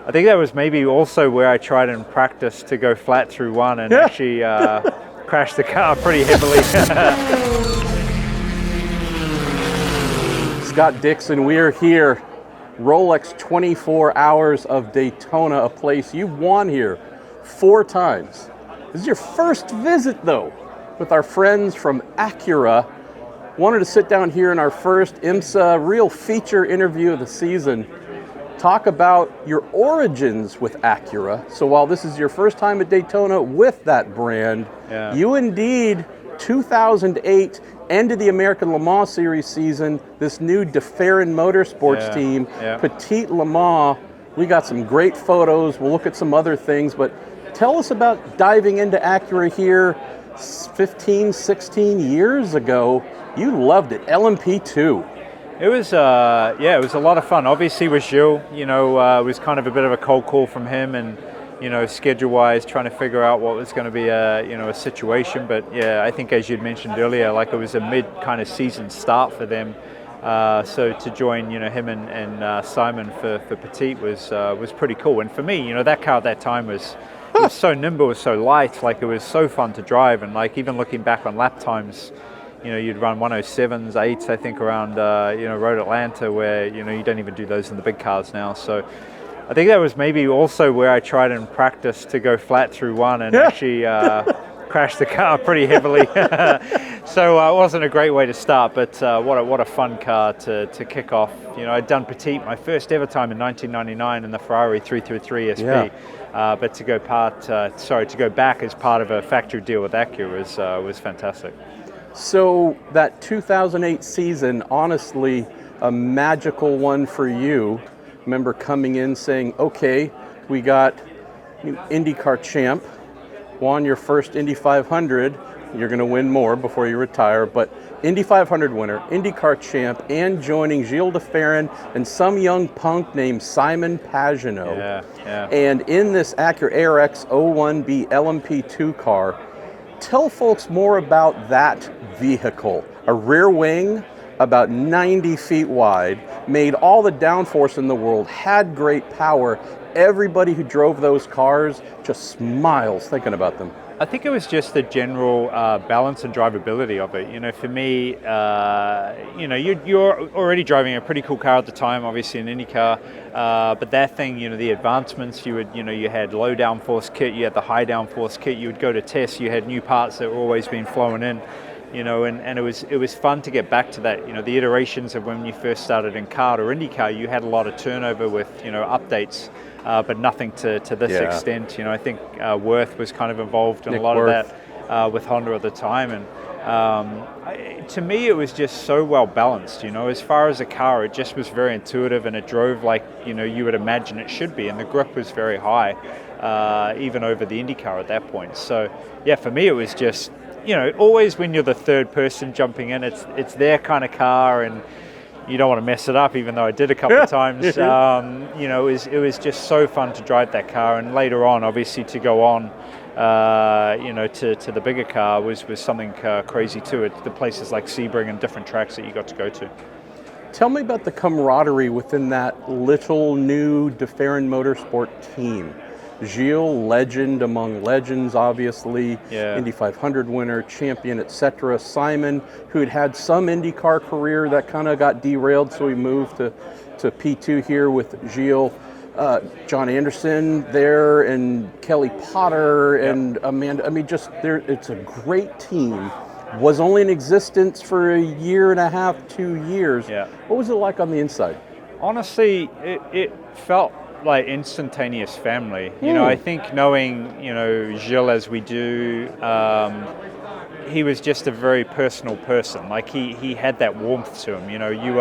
I think that was maybe also where I tried in practice to go flat through one and actually crashed the car pretty heavily. Scott Dixon, we are here. Rolex 24 Hours of Daytona, a place you've won here 4 times. This is your first visit, though, with our friends from Acura. Wanted to sit down here in our first IMSA real feature interview of the season. Talk about your origins with Acura. So while this is your first time at Daytona with that brand, you indeed, 2008, ended the American Le Mans Series season, this new De Ferran Motorsports team, Petite Le Mans. We got some great photos. We'll look at some other things, but tell us about diving into Acura here 15, 16 years ago. You loved it, LMP2. It was, it was a lot of fun. Obviously with Gil, it was kind of a bit of a cold call from him and, schedule-wise, trying to figure out what was going to be a situation. But yeah, I think as you'd mentioned earlier, like it was a mid kind of season start for them. So to join, him and Simon for Petite was pretty cool. And for me, that car at that time was so nimble, it was so light, like it was so fun to drive. And like even looking back on lap times, you'd run 107s, 8s, I think, around, Road Atlanta, where, you don't even do those in the big cars now. So I think that was maybe also where I tried in practice to go flat through one and actually crashed the car pretty heavily. So it wasn't a great way to start, but what a fun car to kick off. I'd done Petite my first ever time in 1999 in the Ferrari 333 SP. But to go back as part of a factory deal with Acura was fantastic. So that 2008 season, honestly, a magical one for you. Remember coming in saying, okay, we got IndyCar champ, won your first Indy 500, you're going to win more before you retire, but Indy 500 winner, IndyCar champ, and joining Gil de Ferran and some young punk named Simon Pagenaud. And in this Acura ARX 01B LMP2 car, tell folks more about that vehicle. A rear wing, about 90 feet wide, made all the downforce in the world, had great power. Everybody who drove those cars just smiles thinking about them. I think it was just the general balance and drivability of it. For me, you're already driving a pretty cool car at the time, obviously an IndyCar, but that thing, the advancements, you had low downforce kit, you had the high downforce kit, you would go to test, you had new parts that were always being flown in, and it was fun to get back to that. The iterations of when you first started in kart or IndyCar, you had a lot of turnover with, updates. But nothing to this extent. I think Worth was kind of involved in a lot of that with Honda at the time. And to me, it was just so well balanced. As far as a car, it just was very intuitive and it drove like, you would imagine it should be. And the grip was very high, even over the IndyCar at that point. So, yeah, for me, it was just, always when you're the third person jumping in, it's their kind of car and you don't want to mess it up, even though I did a couple of times. It was just so fun to drive that car, and later on, obviously, to go on, to the bigger car was something crazy too. The places like Sebring and different tracks that you got to go to. Tell me about the camaraderie within that little new De Ferran Motorsport team. Gil, legend among legends, obviously, Indy 500 winner, champion, etc. Simon, who had some IndyCar career that kind of got derailed, so he moved to P2 here with Gil. John Anderson there, and Kelly Potter, and Amanda. I mean, it's a great team. Was only in existence for a year and a half, 2 years. What was it like on the inside? Honestly, it felt like instantaneous family. I think knowing, Gil as we do, he was just a very personal person. Like he had that warmth to him. You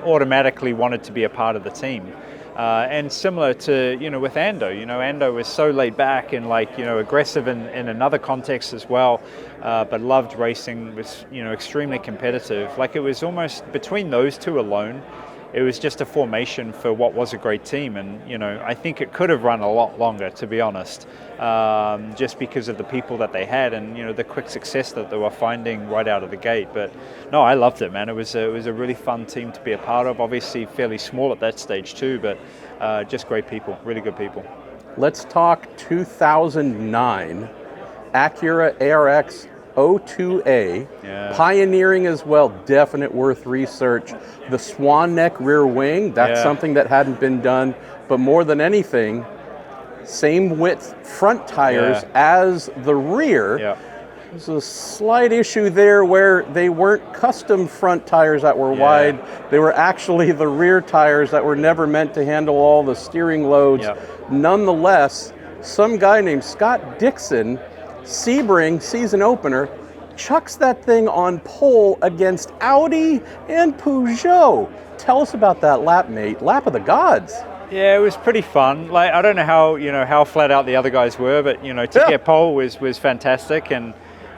automatically wanted to be a part of the team. And similar to, with Ando, Ando was so laid back and aggressive in another context as well, but loved racing, was, extremely competitive. Like it was almost between those two alone, it was just a formation for what was a great team. And, you know, I think it could have run a lot longer, to be honest, just because of the people that they had and, you know, the quick success that they were finding right out of the gate. But no, I loved it, man. It was a really fun team to be a part of. Obviously fairly small at that stage too, but just great people, really good people. Let's talk 2009 Acura ARX 02A, pioneering as well, definite worth research. The swan neck rear wing, that's something that hadn't been done, but more than anything, same width front tires as the rear. There's a slight issue there where they weren't custom front tires that were wide. They were actually the rear tires that were never meant to handle all the steering loads. Nonetheless, some guy named Scott Dixon, Sebring season opener, chucks that thing on pole against Audi and Peugeot. Tell us about that lap, mate. Lap of the gods. Yeah, it was pretty fun. Like, I don't know how flat out the other guys were, but you know, to get pole was fantastic, and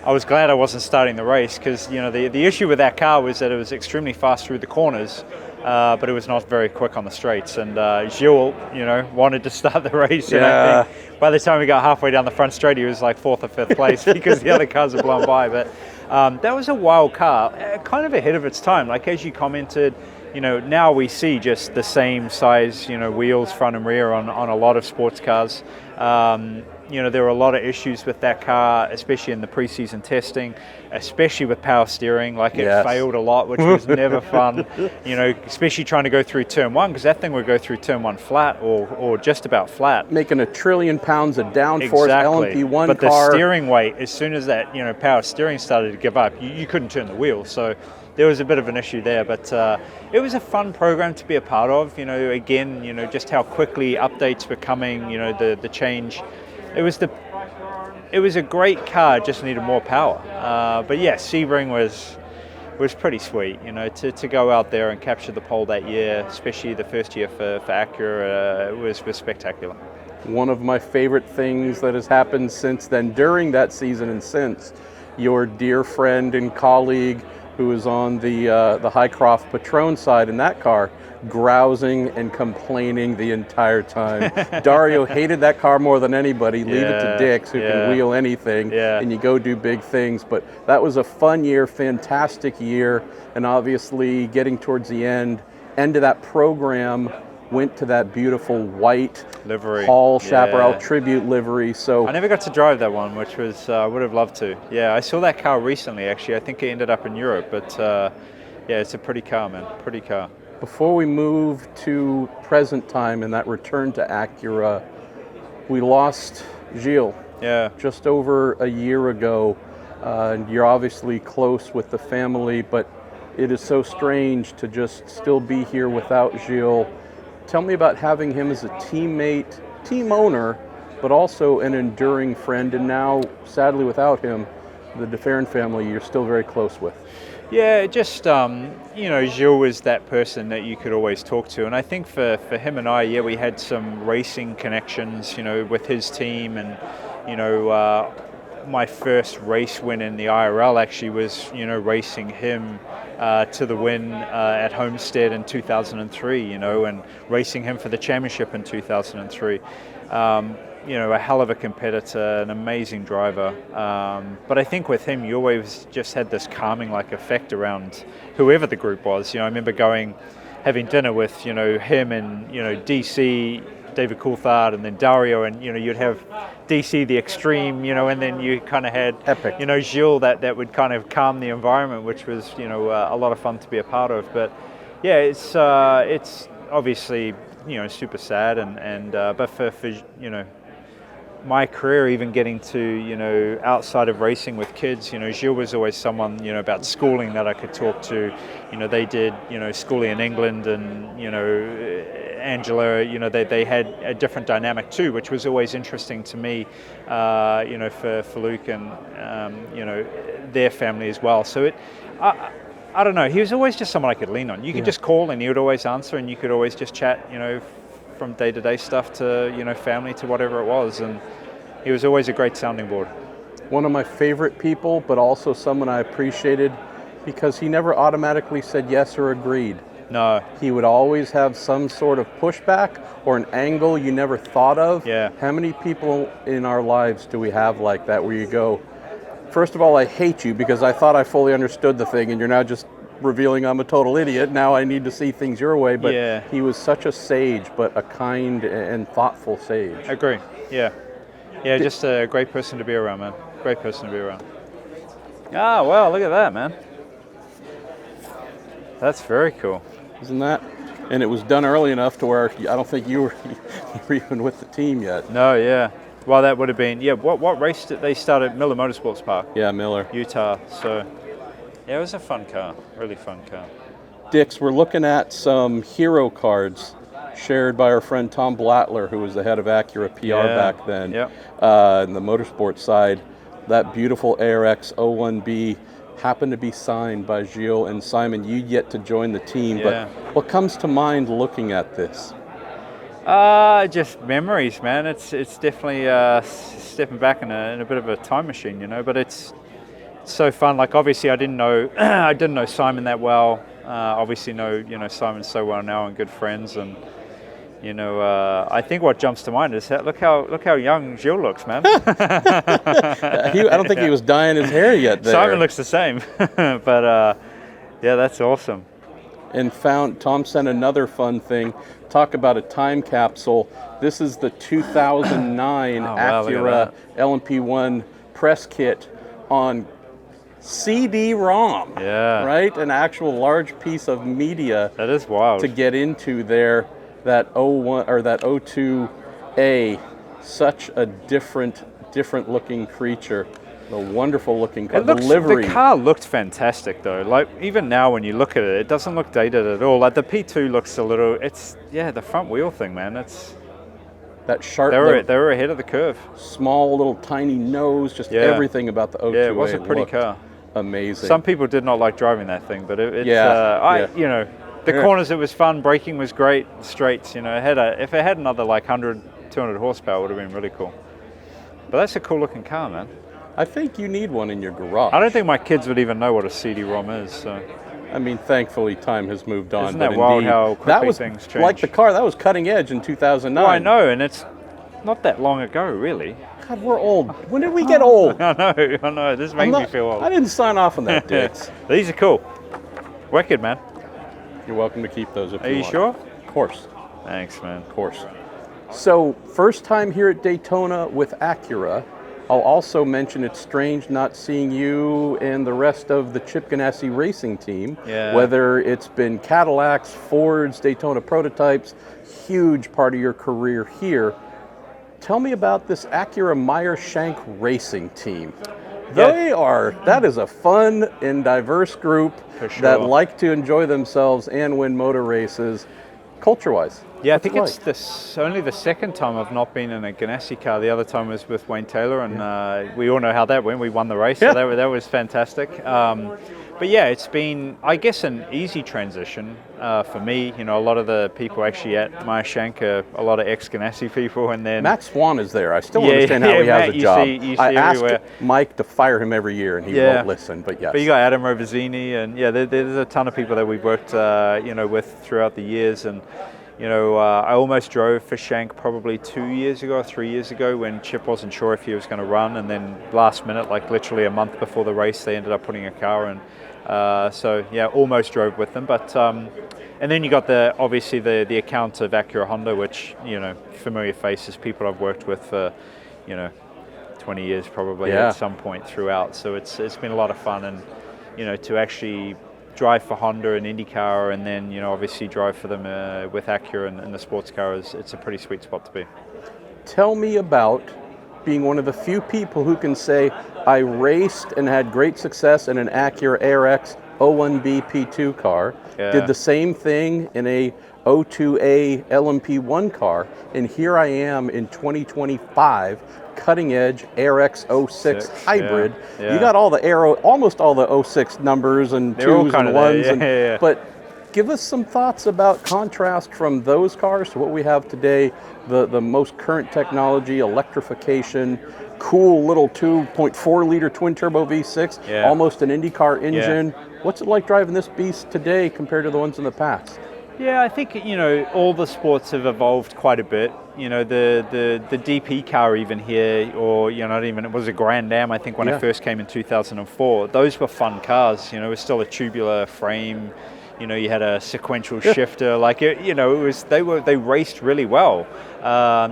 I was glad I wasn't starting the race because, you know, the issue with that car was that it was extremely fast through the corners, but it was not very quick on the straights. And Gil, you know, wanted to start the race, and I think by the time we got halfway down the front straight, he was like 4th or 5th place because the other cars had blown by. But that was a wild car, kind of ahead of its time. Like, as you commented, you know, now we see just the same size, you know, wheels front and rear on a lot of sports cars. You know, there were a lot of issues with that car, especially in the preseason testing, especially with power steering. Like, it failed a lot, which was never fun, you know, especially trying to go through turn one, because that thing would go through turn one flat or just about flat. Making 1 trillion pounds of downforce LMP1 but car. The steering weight, as soon as that, you know, power steering started to give up, you couldn't turn the wheel. So there was a bit of an issue there, but it was a fun program to be a part of. You know, again, you know, just how quickly updates were coming, you know, the change. It was a great car, just needed more power. But yeah, Sebring was pretty sweet, you know, to go out there and capture the pole that year, especially the first year for Acura, was spectacular. One of my favorite things that has happened since then, during that season and since, your dear friend and colleague who was on the Highcroft Patron side in that car, grousing and complaining the entire time. Dario hated that car more than anybody. Leave it to Dix, who can wheel anything, and you go do big things. But that was a fun year, fantastic year, and obviously getting towards the end of that program, went to that beautiful white livery, Paul Chaparral tribute livery. So I never got to drive that one, which was I would have loved to. Yeah, I saw that car recently, actually. I think it ended up in Europe, but yeah, it's a pretty car, man. Pretty car. Before we move to present time and that return to Acura, we lost Gil just over a year ago. And you're obviously close with the family, but it is so strange to just still be here without Gil. Tell me about having him as a teammate, team owner, but also an enduring friend, and now, sadly, without him, the de Ferran family you're still very close with. Yeah, just, you know, Gil was that person that you could always talk to. And I think for him and I, we had some racing connections, you know, with his team. And, you know, my first race win in the IRL actually was, you know, racing him to the win at Homestead in 2003, you know, and racing him for the championship in 2003. You know, a hell of a competitor, an amazing driver. But I think with him, you always just had this calming like effect around whoever the group was. You know, I remember having dinner with, you know, him and, you know, DC, David Coulthard, and then Dario, and, you know, you'd have DC the extreme, you know, and then you kind of had, epic, you know, Gil that would kind of calm the environment, which was, you know, a lot of fun to be a part of. But yeah, it's obviously, you know, super sad, and but for you know, my career, even getting to, you know, outside of racing with kids, you know, Gil was always someone, you know, about schooling that I could talk to. You know, they did, you know, schooling in England, and, you know, Angela, you know, they had a different dynamic too, which was always interesting to me, you know, for Luke and, you know, their family as well. So I don't know, he was always just someone I could lean on. You could just call and he would always answer, and you could always just chat, you know, from day-to-day stuff to, you know, family to whatever it was. And he was always a great sounding board. One of my favorite people, but also someone I appreciated because he never automatically said yes or agreed. No. He would always have some sort of pushback or an angle you never thought of. Yeah. How many people in our lives do we have like that, where you go, first of all, I hate you because I thought I fully understood the thing, and you're now just revealing I'm a total idiot. Now I need to see things your way. But Yeah. he was such a sage, but a kind and thoughtful sage. I agree. Yeah. Yeah, just a great person to be around, man. Great person to be around. Ah, wow, look at that, man. That's very cool. Isn't that? And it was done early enough to where I don't think you were even with the team yet. No, yeah. Well, that would have been, yeah, what race did they start at? Miller Motorsports Park? Yeah, Miller. Utah. So, yeah, it was a fun car. Really fun car. Dix, we're looking at some hero cards shared by our friend Tom Blattler, who was the head of Acura PR back then. Yep. In the motorsport side. That beautiful ARX 01B happened to be signed by Gil and Simon. You yet to join the team, but what comes to mind looking at this? Just memories, man. It's definitely stepping back in a bit of a time machine, you know. But it's so fun. Like, obviously, I didn't know Simon that well. Obviously, know Simon so well now and good friends. And I think what jumps to mind is look how young Gil looks, man. I don't think he was dyeing his hair yet. There. Simon looks the same, but yeah, that's awesome. And Tom sent another fun thing. Talk about a time capsule. This is the 2009 Acura LMP1 press kit on CD-ROM. Yeah. Right? An actual large piece of media. That is wild. To get into there, that 01 or that 02A, such a different looking creature. The wonderful looking car. The car looked fantastic though. Like, even now when you look at it, it doesn't look dated at all. Like, the P2 looks a little, the front wheel thing, man. It's that sharp. They were ahead of the curve. Small little tiny nose, just everything about the 02A. Yeah, it was a pretty car. Amazing. Some people did not like driving that thing, but the corners, it was fun. Braking was great. Straights, if it had another like 100, 200 horsepower, it would have been really cool. But that's a cool looking car, man. I think you need one in your garage. I don't think my kids would even know what a CD-ROM is. So, I mean, thankfully, time has moved on. Isn't that wild how quickly things change? Like the car, that was cutting edge in 2009. Well, I know, and it's not that long ago, really. God, we're old. When did we get old? I know. This makes me feel old. I didn't sign off on that, Dix. These are cool. Wicked, man. You're welcome to keep those if you want. Are you sure? Of course. Thanks, man. Of course. So, first time here at Daytona with Acura. I'll also mention it's strange not seeing you and the rest of the Chip Ganassi racing team. Yeah. Whether it's been Cadillacs, Fords, Daytona prototypes, huge part of your career here. Tell me about this Acura Meyer Shank Racing team. That is a fun and diverse group that like to enjoy themselves and win motor races, culture-wise. Yeah, I think it's only the second time I've not been in a Ganassi car. The other time was with Wayne Taylor, and we all know how that went. We won the race, so that was fantastic. But yeah, it's been, I guess, an easy transition for me. A lot of the people actually at Meyer Shank are a lot of ex-Ganassi people, and then Matt Swan is there. I still understand how he has a job. I asked Mike to fire him every year, and he won't listen. But yes. But you got Adam Rovazzini, and there's a ton of people that we've worked, with throughout the years, and. I almost drove for Shank probably 2 years ago or 3 years ago when Chip wasn't sure if he was going to run, and then last minute, like literally a month before the race, they ended up putting a car in. Almost drove with them. But and then you got obviously the account of Acura Honda, which familiar faces, people I've worked with for 20 years probably at some point throughout. So it's been a lot of fun, and to actually drive for Honda and IndyCar, and then obviously drive for them with Acura and the sports cars. It's a pretty sweet spot to be. Tell me about being one of the few people who can say I raced and had great success in an Acura ARX 01B P2 car. Did the same thing in a 02A LMP1 car, and here I am in 2025. Cutting edge ARX 06 hybrid. Yeah. You got almost all the 06 numbers and twos and ones. But give us some thoughts about contrast from those cars to what we have today, the most current technology, electrification, cool little 2.4 liter twin turbo V6, almost an IndyCar engine. What's it like driving this beast today compared to the ones in the past? Yeah, I think, all the sports have evolved quite a bit. The DP car even here, or, not even, it was a Grand Am, I think, when it first came in 2004. Those were fun cars. It was still a tubular frame. You had a sequential shifter. Like, they raced really well.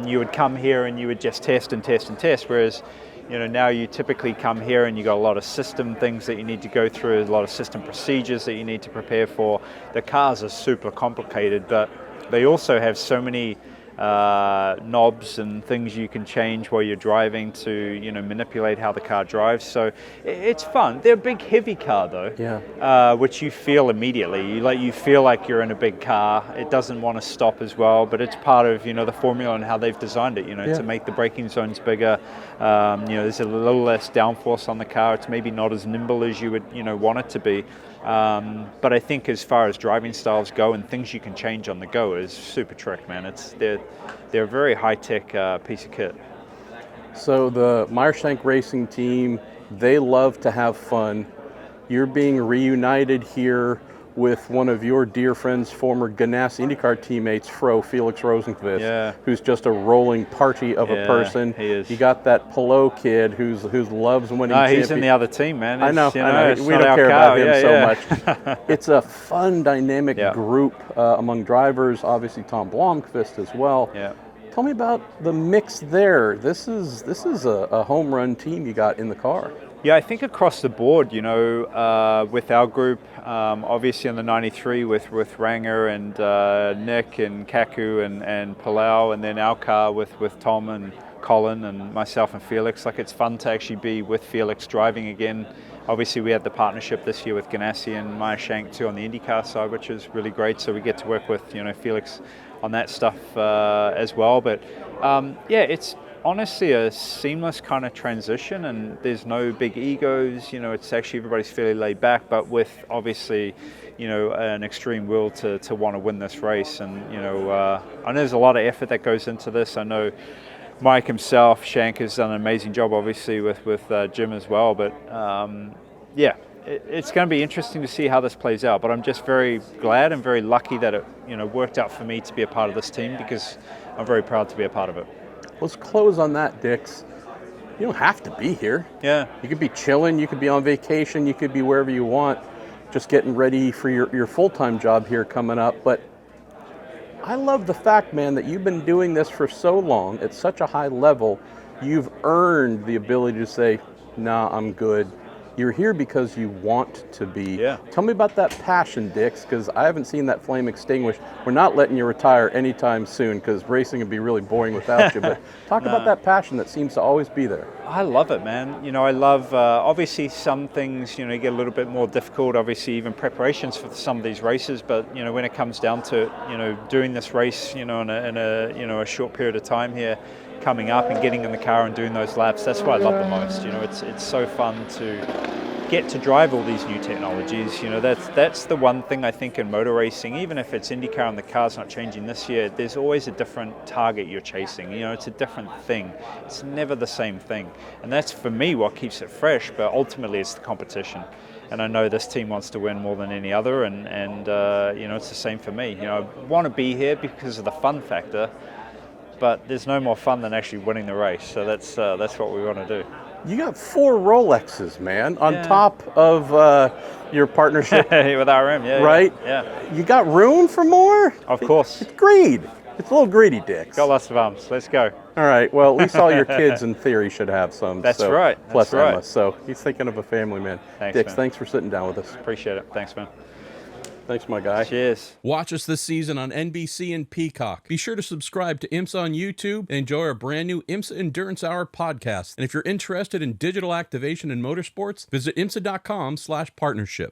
You would come here and you would just test and test and test, whereas now you typically come here and you got a lot of system things that you need to go through, a lot of system procedures that you need to prepare for. The cars are super complicated, but they also have so many knobs and things you can change while you're driving to manipulate how the car drives. So it's fun. They're a big heavy car though, which you feel immediately. You feel like you're in a big car. It doesn't want to stop as well, but it's part of the formula and how they've designed it. To make the braking zones bigger. There's a little less downforce on the car. It's maybe not as nimble as you would want it to be. But I think as far as driving styles go and things you can change on the go is super trick, man. They're a very high-tech piece of kit. So the Meyer Shank Racing team, they love to have fun. You're being reunited here with one of your dear friends, former Ganassi IndyCar teammates, Felix Rosenqvist, who's just a rolling party of a person. He is. You got that Pelot kid who loves winning. He's in the other team, man. I know. We don't care about him so much. It's a fun, dynamic group among drivers. Obviously, Tom Blomqvist as well. Yeah. Tell me about the mix there. This is a home run team you got in the car. Yeah, I think across the board, with our group, obviously in the 93 with Ranger and Nick and Kaku and Palau, and then our car with Tom and Colin and myself and Felix. Like, it's fun to actually be with Felix driving again. Obviously, we had the partnership this year with Ganassi and Meyer Shank too on the IndyCar side, which is really great. So we get to work with Felix on that stuff as well. But it's honestly a seamless kind of transition, and there's no big egos. It's actually everybody's fairly laid back, but with obviously an extreme will to want to win this race. And I know there's a lot of effort that goes into this. I know Mike himself, Shank, has done an amazing job, obviously, with Jim as well. But it's going to be interesting to see how this plays out. But I'm just very glad and very lucky that it worked out for me to be a part of this team, because I'm very proud to be a part of it. Let's close on that, Dix. You don't have to be here. Yeah. You could be chilling, you could be on vacation, you could be wherever you want, just getting ready for your full-time job here coming up. But I love the fact, man, that you've been doing this for so long at such a high level. You've earned the ability to say, nah, I'm good. You're here because you want to be. Yeah. Tell me about that passion, Dix, because I haven't seen that flame extinguished. We're not letting you retire anytime soon, because racing would be really boring without you. But talk about that passion that seems to always be there. I love it, man. I love, obviously some things, get a little bit more difficult, obviously even preparations for some of these races. But, when it comes down to it, doing this race, in a short period of time here, coming up and getting in the car and doing those laps, that's what I love the most. It's so fun to get to drive all these new technologies. That's the one thing I think in motor racing, even if it's IndyCar and the car's not changing this year, there's always a different target you're chasing. It's a different thing. It's never the same thing. And that's, for me, what keeps it fresh, but ultimately it's the competition. And I know this team wants to win more than any other, and it's the same for me. I want to be here because of the fun factor, but there's no more fun than actually winning the race. So that's what we want to do. You got 4 Rolexes, man, on top of your partnership with RM, right? Yeah. You got room for more? Of course. It's greed. It's a little greedy, Dix. Got lots of arms. Let's go. All right. Well, at least all your kids, in theory, should have some. That's right. Plus Emma. So he's thinking of a family, man. Thanks, Dix, man. Thanks for sitting down with us. Appreciate it. Thanks, man. Thanks, my guy. Cheers. Watch us this season on NBC and Peacock. Be sure to subscribe to IMSA on YouTube and enjoy our brand new IMSA Endurance Hour podcast. And if you're interested in digital activation in motorsports, visit IMSA.com/partnership.